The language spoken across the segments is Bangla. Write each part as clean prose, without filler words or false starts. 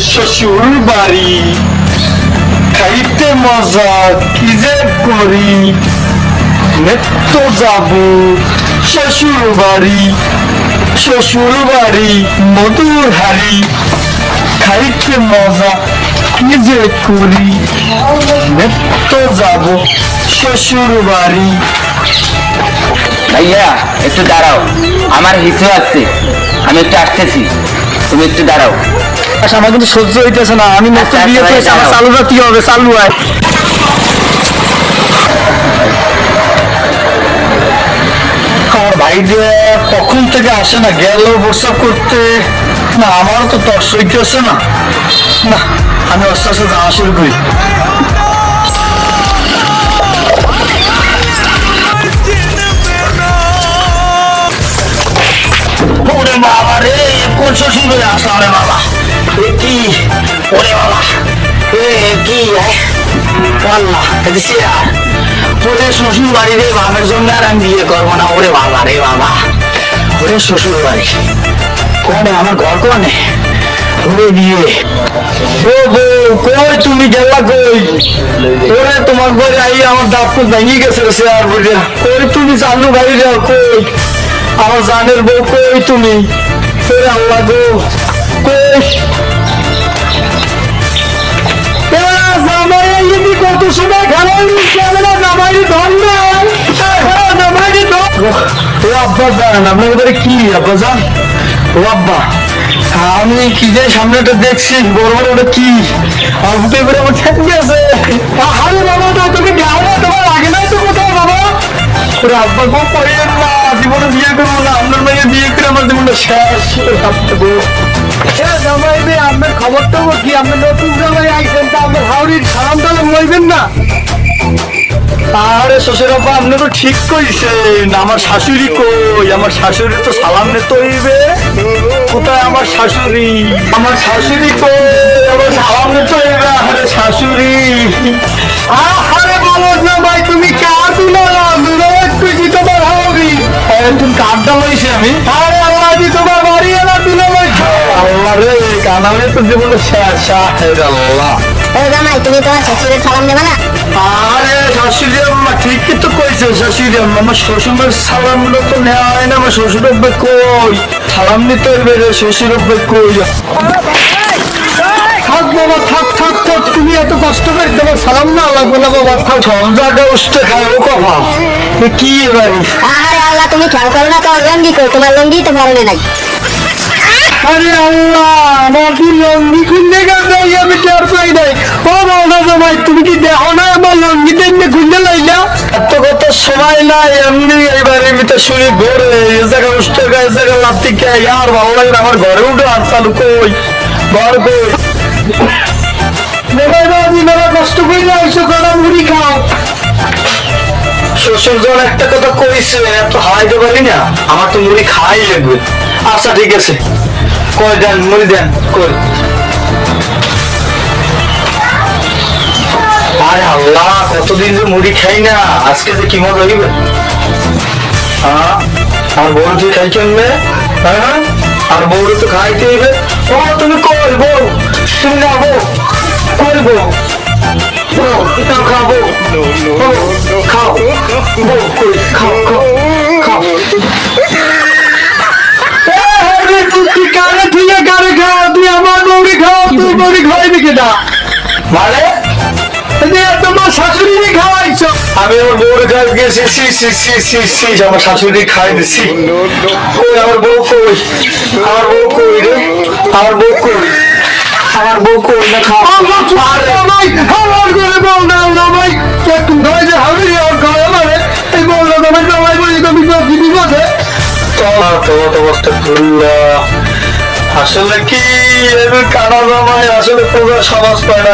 শ্বশুর বাড়ি, খাইতে মজা কি যে করি, নেত্য যাব শ্বশুর বাড়ি, শ্বশুর বাড়ি মধুর হাড়ি, খাইতে মজা কি যে করি, নেত্য যাব শ্বশুর বাড়ি। ভাইয়া একটু দাঁড়াও, আমার হিসু আছে, আমি একটু আসতেছি, তুমি একটু দাঁড়াও। আচ্ছা আমার কিন্তু সহ্য হইতেছে না, আমি নতুন বিয়ে করেছি, আমার চালুটা কি হবে, চালু হয়। আমার ভাই যে কখন থেকে আসে না, গেল প্রস্তাব করতে, না আমারও তো তর্স হইতেছে না, না আমি আস্তে আস্তে যাওয়া শুরু করি। ওরে বাবা রে, কোন শ্বশুর বাড়ি আসা রে বাবা, এ কি, ওরে বাবা এ কি, আল্লাহ দেখছি আর ওরে শ্বশুর বাড়ি রে, বাবার জন্য আর আমি বিয়ে করবো না। ওরে বাবা রে বাবা, ওরে শ্বশুর বাড়ি কোনে, আমার ঘর কোনে, ওরে বিয়ে। ও বউ কই তুমি গেলা কই, ওরে তোমার ঘরে আই আমার দাঁত ভেঙে গেছে আর বুঝে, কই তুমি জানো ভাই রে, কই আমার জানের বউ কই তুমি, ওরে আল্লাহ গো কই। কত সময় খেলা জামাইরি ধন জামাইরি ও আব্বা জান, আপনার এবারে কি আব্বা জান, ও আব্বা আমি কি যে সামনেটা দেখছি বড় বড়, ওটা কি আমার বুকে করে আমার ঠেকে আছে। আরে বাবা তো তুমি যাও না, তোমার আগে নাই তো কোথাও বাবা। ওরে আব্বা গো কইেন না, জীবনে বিয়ে করবো না, আপনার মেয়ে বিয়ে করে আমার জীবনটা শেষ। জামাই মেয়ে আপনার খবরটা কি, আপনার নতুন জামাই আইসেন তা আপনার হাওড়ির সালাম টালাম লইবেন না। আরে শ্বশুর আব্বা আপনি তো ঠিক কইছেন, আমার শাশুড়ি কই, আমার শাশুড়ি তো সালাম নিতে হইবে। কোথায় আমার শাশুড়ি, আমার শাশুড়ি কই, আমার সালাম নিতে হইবে। আরে শাশুড়ি, আরে বলো না ভাই তুমি কার দিলাম, তুই কি তোমার হাওড়ি, তুমি কারটা লইছি আমি। আরে আল্লাহ দি তোমার বাড়ি এলা দিলে আল্লাহ রে, কানালে তো জীবনে শেষ। আল্লাহ জামাই তুমি তোমার শ্বশুরের সালাম দেবে না? আরে শাশুড়ি আম্মা ঠিকই তো কইছে, শাশুড়ি আম্মা আমার শ্বশুরের সালামগুলো তো নেওয়া হয় না, আমার শ্বশুর আব্বা কই সালাম নিতে হইবে রে, শ্বশুর আব্বা কই। থাক বাবা থাক থাক থাক, তুমি এত কষ্ট করে তোমার সালাম না লাগবে না বাবা, থাক সব জায়গায় উঠতে খাবো কফা কি এবার। আরে আল্লাহ তুমি খেয়াল করো না, তোমার লঙ্গি কই, তোমার লঙ্গি তো পরনে নাই। আরে আল্লাহ আমার কি লঙ্গি খুললে গেছে, আমি টের পাই নাই। ও বাবা জামাই তুমি কি দেখো না আমার লঙ্গি টেনে খুললে লাইলা, এত কত সময় নাই, এমনি এবার এমনিতে শুনি ঘরে এই জায়গা উঠতে গায়ে এই জায়গা লাত্তি কে আর ভালো লাগে না, আমার ঘরে উঠে আর চালু কই ঘর কই। নেবাই বাজি মেলা কষ্ট করে আইসো, কড়া মুড়ি খাও। শ্বশুর জন একটা কথা কইছে, এত হারাইতে পারি না, আমার তো মুড়ি খাওয়াই লাগবে। আচ্ছা ঠিক আছে, কই দেন মুড়ি দেন কই। আরে আল্লাহ কতদিন যে মুড়ি খাই না, আজকে যে কি মজা হইবে। হ্যাঁ আর বউ তুই খাই কেমনে, হ্যাঁ আর বউরে তো খাইতে হইবে। ও তুমি কই বউ, তুমি না বউ কই বউ, খাবো খাও বউ কই, খাও খাও খাও। তুই কারে তুই কারে খাও, তুই আমার বউরে খাও, তুই বউরে খাওয়াইবি কেটা মানে তোমার শাশুড়ি খাওয়াইছো। আমি আমার বউরে খাই গেছি, আমার শাশুড়ি খাই দিছি। আমার বউ কই, আমার বউ কই রে, আমার বউ কই, আমার বউ কই না খাও। আমার ঘরে বউ নাও না ভাই, তুমি খাই যে হাবি আর খাওয়া মানে এই বউ না তোমার জামাই বলি তুমি দিবি বসে তোমার অবস্থা করলা। আসলে কি কানা জামাই আসলে পুরো সমাজ পায় না,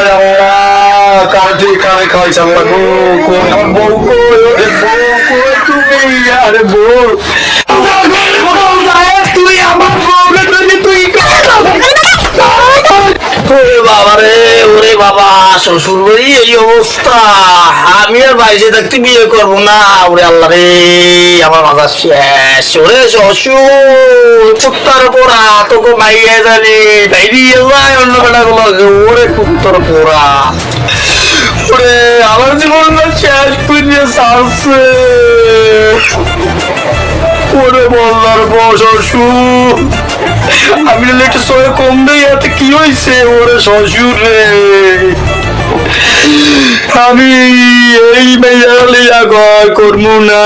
কানে কানে খাওয়াইছে আমার বউ কই, আমার বউ কই, ওরে বউ কই তুমি, আরে বউ তুই আমার বউকে তুই বাবা রে। ওরে বাবা, শ্বশুর বাড়ি এই অবস্থা, আমি আর বাইরে থাকতে বিয়ে করবো না। ওরে আল্লাহ রে, আমার মাথা শেষ। ওরে শ্বশুর, কুত্তার পোড়া তোকে মাইয়ে জানি বাইরিয়ে যায় অন্য বেলা গুলো। ওরে কুত্তার পোড়া, ওরে আমার জীবনটা শেষ করে সারছে। ওরে বললার শ্বশুর, আমি একটু সময় কম দেই, এতে কি হয়েছে? ওরে শ্বশুর রে, আমি এই মেয়ে করবো না।